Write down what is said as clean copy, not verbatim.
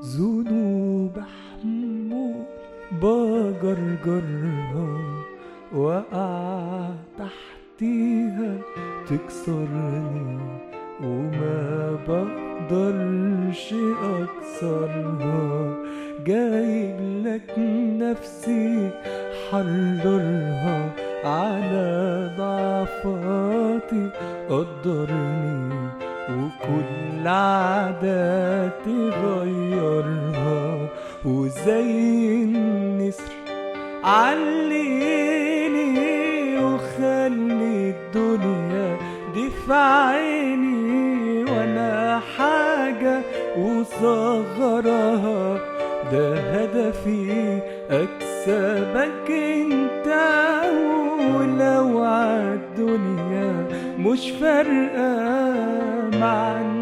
ذنوب حمول بجرجرها، وقع تحتيها تكسرني، وما بقدرش اكسرها. جايب لك نفسي حررها، على ضعفاتي قدرني، وكل عاداتي غيرها. وزي النسر عليني، وخلي الدنيا دي في عيني، وانا حاجة وصغرها. ده هدفي اكسبك انت، ولو عالدنيا مش فارقة معني.